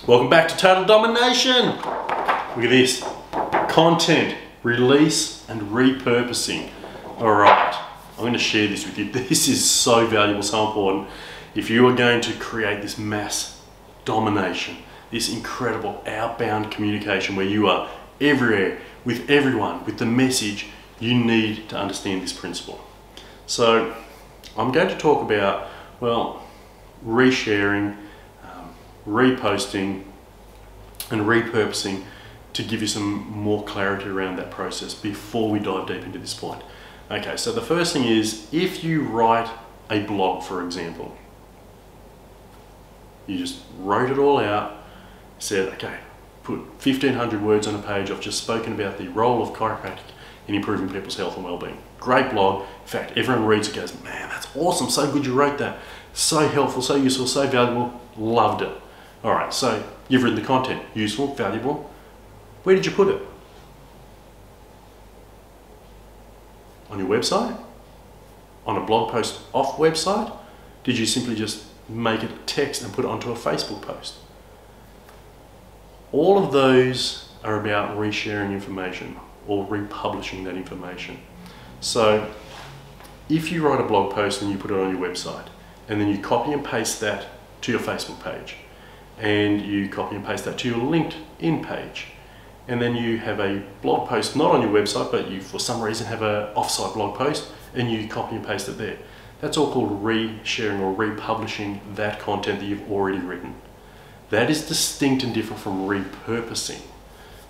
Welcome back to Total Domination. Look at this. Content, release and repurposing. Alright, I'm going to share this with you. This is so valuable, so important. If you are going to create this mass domination, this incredible outbound communication where you are everywhere, with everyone, with the message, you need to understand this principle. So I'm going to talk about, well, resharing, reposting and repurposing to give you some more clarity around that process before we dive deep into this point. Okay, so the first thing is, if you write a blog, for example, you just wrote it all out, said, okay, put 1,500 words on a page. I've just spoken about the role of chiropractic in improving people's health and well-being. Great blog. In fact, everyone reads it, goes, man, that's awesome, so good you wrote that. So helpful, so useful, so valuable, loved it. All right, so you've written the content, useful, valuable. Where did you put it? On your website? On a blog post off website? Did you simply just make it text and put it onto a Facebook post? All of those are about resharing information or republishing that information. So if you write a blog post and you put it on your website, and then you copy and paste that to your Facebook page, and you copy and paste that to your LinkedIn page, and then you have a blog post not on your website, but you for some reason have an off-site blog post and you copy and paste it there. That's all called resharing or republishing that content that you've already written. That is distinct and different from repurposing.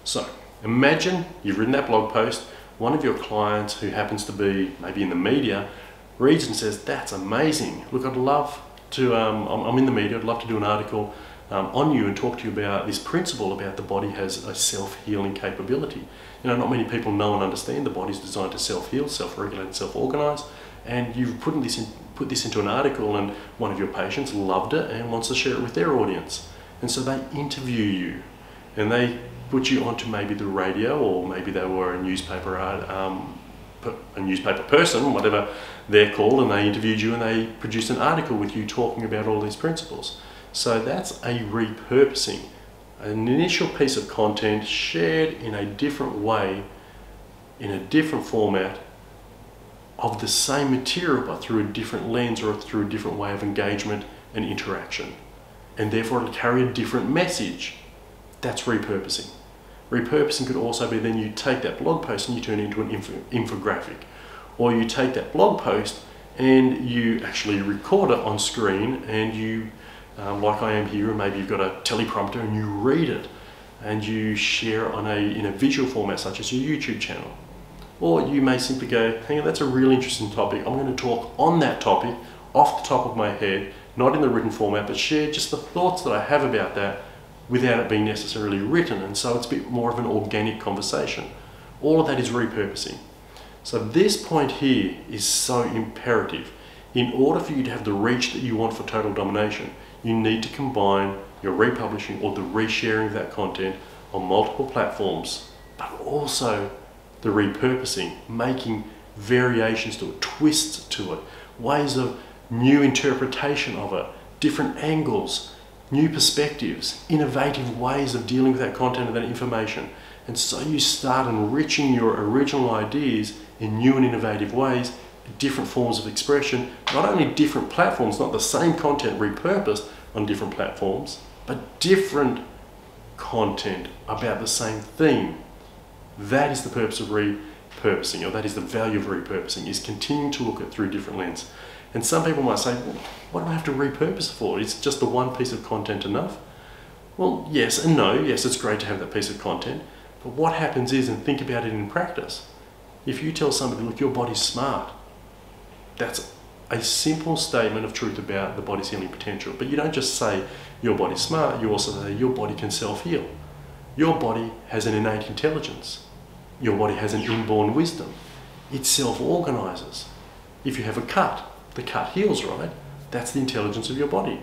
So imagine you've written that blog post, one of your clients who happens to be maybe in the media reads and says, that's amazing, look, I'd love to, I'm in the media, I'd love to do an article on you and talk to you about this principle about the body has a self-healing capability. You know, not many people know and understand the body's designed to self-heal, self-regulate, and self-organize, and you've put this into an article, and one of your patients loved it and wants to share it with their audience. And so they interview you and they put you onto maybe the radio, or maybe they were a newspaper person, whatever they're called, and they interviewed you and they produced an article with you talking about all these principles. So that's a repurposing, an initial piece of content shared in a different way, in a different format of the same material, but through a different lens or through a different way of engagement and interaction. And therefore it'll carry a different message. That's repurposing. Repurposing could also be then you take that blog post and you turn it into an infographic. Or you take that blog post and you actually record it on screen, and you, like I am here, and maybe you've got a teleprompter and you read it and you share it in a visual format such as your YouTube channel. Or you may simply go, hang on, that's a really interesting topic. I'm going to talk on that topic off the top of my head, not in the written format, but share just the thoughts that I have about that without it being necessarily written. And so it's a bit more of an organic conversation. All of that is repurposing. So this point here is so imperative. In order for you to have the reach that you want for total domination, you need to combine your republishing or the resharing of that content on multiple platforms, but also the repurposing, making variations to it, twists to it, ways of new interpretation of it, different angles, new perspectives, innovative ways of dealing with that content and that information. And so you start enriching your original ideas in new and innovative ways, different forms of expression, not only different platforms, not the same content repurposed on different platforms, but different content about the same theme. That is the purpose of repurposing, or that is the value of repurposing, is continuing to look at it through different lens. And some people might say, well, what do I have to repurpose for? Is just the one piece of content enough? Well, yes and no. Yes, it's great to have that piece of content, but what happens is, and think about it in practice, if you tell somebody, look, your body's smart, that's a simple statement of truth about the body's healing potential. But you don't just say your body's smart, you also say your body can self-heal. Your body has an innate intelligence. Your body has an inborn wisdom. It self-organizes. If you have a cut, the cut heals, right? That's the intelligence of your body.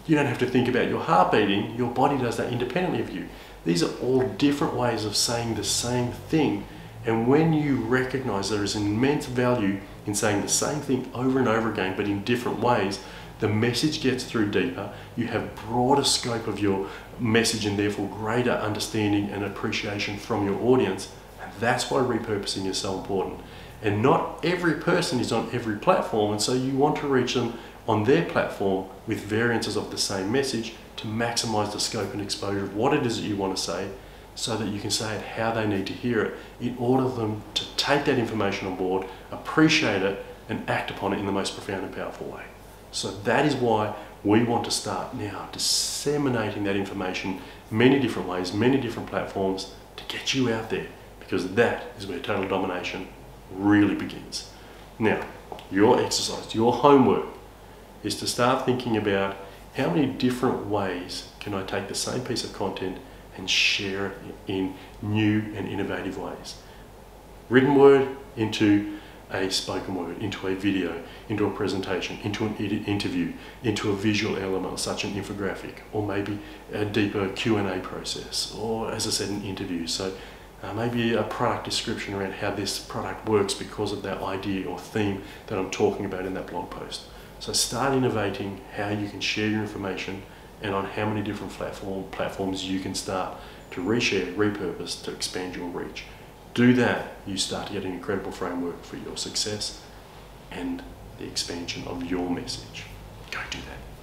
You don't have to think about your heart beating, your body does that independently of you. These are all different ways of saying the same thing. And when you recognize there is immense value in saying the same thing over and over again, but in different ways, the message gets through deeper, you have broader scope of your message and therefore greater understanding and appreciation from your audience. And that's why repurposing is so important. And not every person is on every platform, and so you want to reach them on their platform with variances of the same message to maximize the scope and exposure of what it is that you want to say, so that you can say it how they need to hear it in order for them to take that information on board, appreciate it, and act upon it in the most profound and powerful way. So that is why we want to start now disseminating that information many different ways, many different platforms to get you out there, because that is where total domination really begins. Now, your exercise, your homework is to start thinking about how many different ways can I take the same piece of content and share it in new and innovative ways. Written word into a spoken word, into a video, into a presentation, into an interview, into a visual element such an infographic, or maybe a deeper Q&A process, or as I said, an interview. So maybe a product description around how this product works because of that idea or theme that I'm talking about in that blog post. So start innovating how you can share your information and on how many different platforms you can start to reshare, repurpose, to expand your reach. Do that, you start to get an incredible framework for your success and the expansion of your message. Go do that.